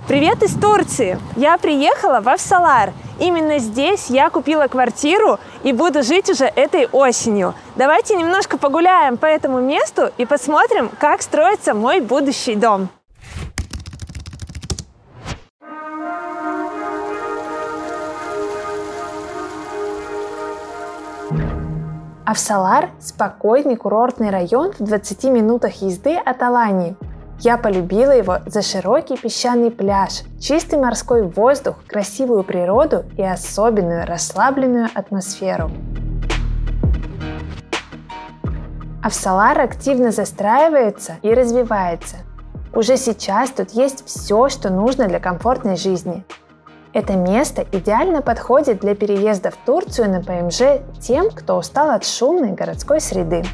Привет из Турции! Я приехала в Авсалар. Именно здесь я купила квартиру и буду жить уже этой осенью. Давайте немножко погуляем по этому месту и посмотрим, как строится мой будущий дом. Авсалар – спокойный курортный район в 20 минутах езды от Алании. Я полюбила его за широкий песчаный пляж, чистый морской воздух, красивую природу и особенную расслабленную атмосферу. Авсалар активно застраивается и развивается. Уже сейчас тут есть все, что нужно для комфортной жизни. Это место идеально подходит для переезда в Турцию на ПМЖ тем, кто устал от шумной городской среды.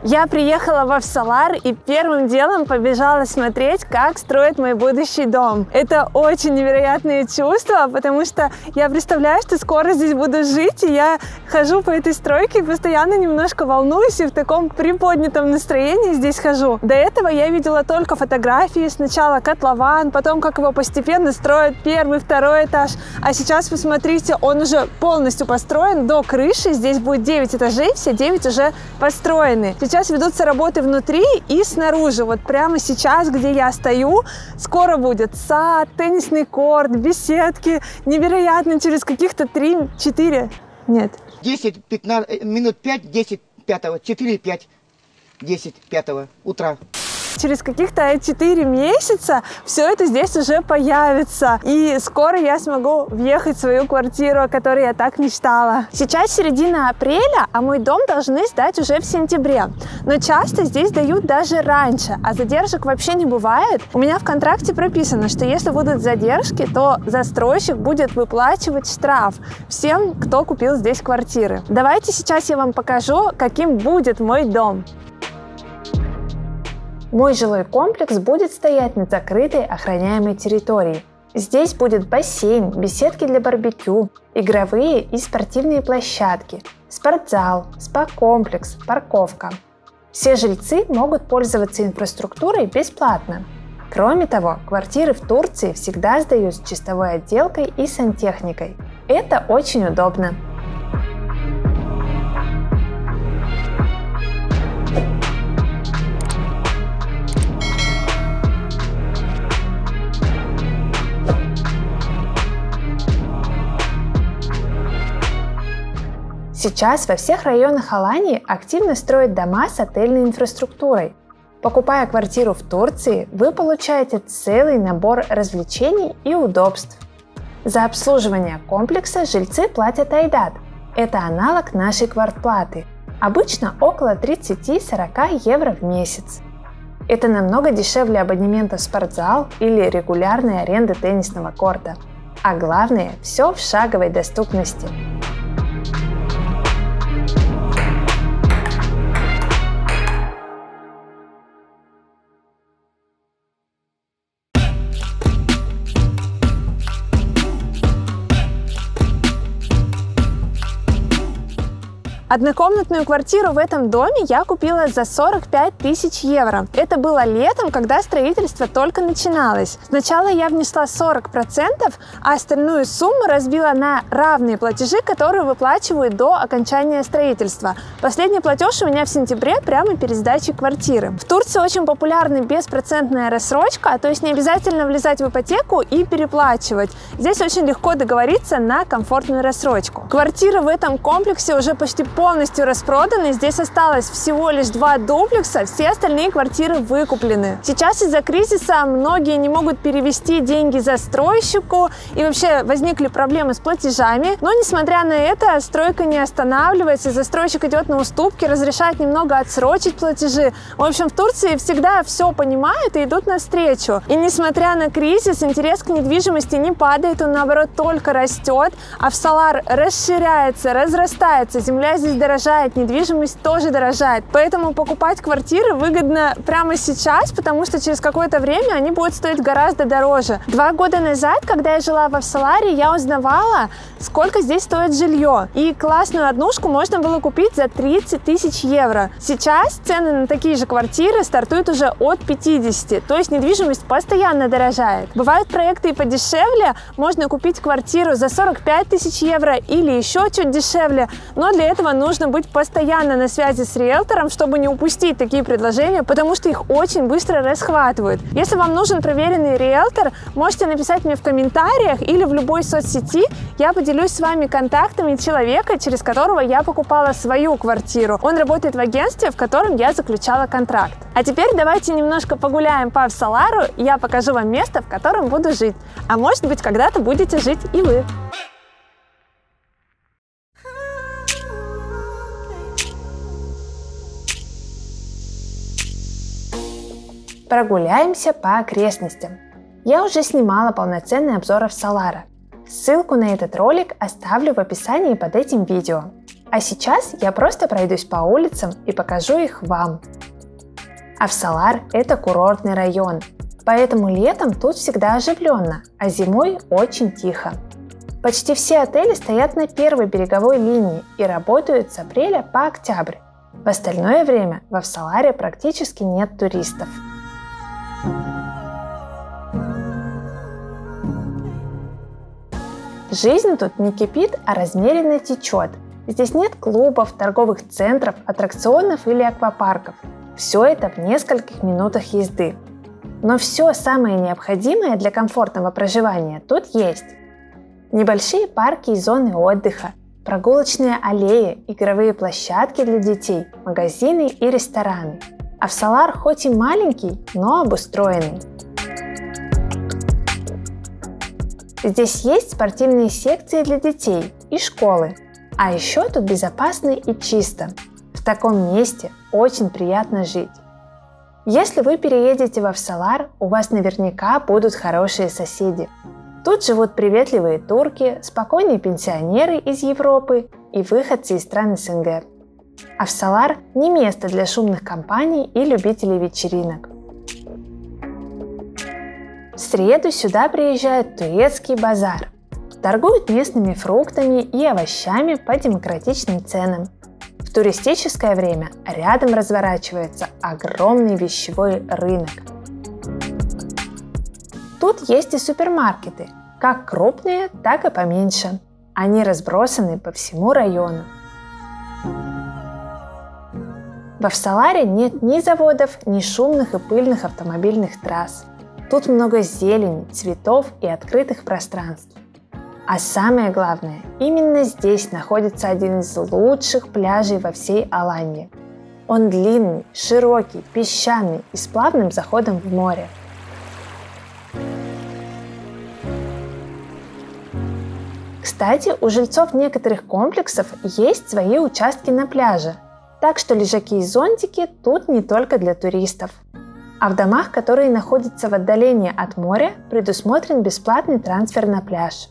Я приехала в Авсалар и первым делом побежала смотреть, как строят мой будущий дом. Это очень невероятные чувства, потому что я представляю, что скоро здесь буду жить, и я хожу по этой стройке и постоянно немножко волнуюсь и в таком приподнятом настроении здесь хожу. До этого я видела только фотографии, сначала котлован, потом как его постепенно строят первый, второй этаж. А сейчас, посмотрите, он уже полностью построен до крыши, здесь будет 9 этажей, все 9 уже построены. Сейчас ведутся работы внутри и снаружи. Вот прямо сейчас, где я стою, скоро будет сад, теннисный корт, беседки. Невероятно, через каких-то 3-4, нет. 10-15 минут 5-10 5-го, 4-5, 10 5-го утра. Через каких-то 4 месяца все это здесь уже появится. И скоро я смогу въехать в свою квартиру, о которой я так мечтала. Сейчас середина апреля, а мой дом должны сдать уже в сентябре. Но часто здесь дают даже раньше, а задержек вообще не бывает. У меня в контракте прописано, что если будут задержки, то застройщик будет выплачивать штраф всем, кто купил здесь квартиры. Давайте сейчас я вам покажу, каким будет мой дом. Мой жилой комплекс будет стоять на закрытой охраняемой территории. Здесь будет бассейн, беседки для барбекю, игровые и спортивные площадки, спортзал, спа-комплекс, парковка. Все жильцы могут пользоваться инфраструктурой бесплатно. Кроме того, квартиры в Турции всегда сдают с чистовой отделкой и сантехникой. Это очень удобно. Сейчас во всех районах Алании активно строят дома с отельной инфраструктурой. Покупая квартиру в Турции, вы получаете целый набор развлечений и удобств. За обслуживание комплекса жильцы платят айдат. Это аналог нашей квартплаты. Обычно около 30-40 евро в месяц. Это намного дешевле абонемента в спортзал или регулярной аренды теннисного корта. А главное, все в шаговой доступности. Однокомнатную квартиру в этом доме я купила за 45 тысяч евро. Это было летом, когда строительство только начиналось. Сначала я внесла 40%, а остальную сумму разбила на равные платежи, которые выплачивают до окончания строительства. Последний платеж у меня в сентябре прямо перед сдачей квартиры. В Турции очень популярна беспроцентная рассрочка, то есть не обязательно влезать в ипотеку и переплачивать. Здесь очень легко договориться на комфортную рассрочку. Квартиры в этом комплексе уже почти полностью распроданы. Здесь осталось всего лишь 2 дуплекса, все остальные квартиры выкуплены. Сейчас из-за кризиса многие не могут перевести деньги застройщику и вообще возникли проблемы с платежами. Но несмотря на это, стройка не останавливается, застройщик идет на уступки, разрешает немного отсрочить платежи. В общем, в Турции всегда все понимают и идут навстречу. И несмотря на кризис, интерес к недвижимости не падает, он наоборот только растет. Авсалар расширяется, разрастается, земля здесь здесь дорожает, недвижимость тоже дорожает. Поэтому покупать квартиры выгодно прямо сейчас, потому что через какое-то время они будут стоить гораздо дороже. 2 года назад, когда я жила в Авсаларе, я узнавала, сколько здесь стоит жилье. И классную однушку можно было купить за 30 тысяч евро. Сейчас цены на такие же квартиры стартуют уже от 50, то есть недвижимость постоянно дорожает. Бывают проекты и подешевле, можно купить квартиру за 45 тысяч евро или еще чуть дешевле, но для этого нужно быть постоянно на связи с риэлтором, чтобы не упустить такие предложения, потому что их очень быстро расхватывают. Если вам нужен проверенный риэлтор, можете написать мне в комментариях или в любой соцсети, я поделюсь с вами контактами человека, через которого я покупала свою квартиру. Он работает в агентстве, в котором я заключала контракт. А теперь давайте немножко погуляем по Авсалару, и я покажу вам место, в котором буду жить. А может быть, когда-то будете жить и вы. Прогуляемся по окрестностям. Я уже снимала полноценный обзор Авсалара. Ссылку на этот ролик оставлю в описании под этим видео. А сейчас я просто пройдусь по улицам и покажу их вам. Авсалар – это курортный район, поэтому летом тут всегда оживленно, а зимой очень тихо. Почти все отели стоят на первой береговой линии и работают с апреля по октябрь. В остальное время в Авсаларе практически нет туристов. Жизнь тут не кипит, а размеренно течет. Здесь нет клубов, торговых центров, аттракционов или аквапарков. Все это в нескольких минутах езды. Но все самое необходимое для комфортного проживания тут есть. Небольшие парки и зоны отдыха, прогулочные аллеи, игровые площадки для детей, магазины и рестораны. Авсалар хоть и маленький, но обустроенный. Здесь есть спортивные секции для детей и школы. А еще тут безопасно и чисто. В таком месте очень приятно жить. Если вы переедете в Авсалар, у вас наверняка будут хорошие соседи. Тут живут приветливые турки, спокойные пенсионеры из Европы и выходцы из стран СНГ. Авсалар не место для шумных компаний и любителей вечеринок. В среду сюда приезжает турецкий базар. Торгуют местными фруктами и овощами по демократичным ценам. В туристическое время рядом разворачивается огромный вещевой рынок. Тут есть и супермаркеты, как крупные, так и поменьше. Они разбросаны по всему району. В Авсаларе нет ни заводов, ни шумных и пыльных автомобильных трасс. Тут много зелени, цветов и открытых пространств. А самое главное, именно здесь находится один из лучших пляжей во всей Алании. Он длинный, широкий, песчаный и с плавным заходом в море. Кстати, у жильцов некоторых комплексов есть свои участки на пляже, так что лежаки и зонтики тут не только для туристов. А в домах, которые находятся в отдалении от моря, предусмотрен бесплатный трансфер на пляж.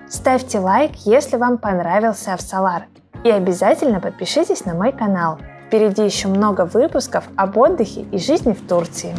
Ставьте лайк, если вам понравился Авсалар, и обязательно подпишитесь на мой канал. Впереди еще много выпусков об отдыхе и жизни в Турции.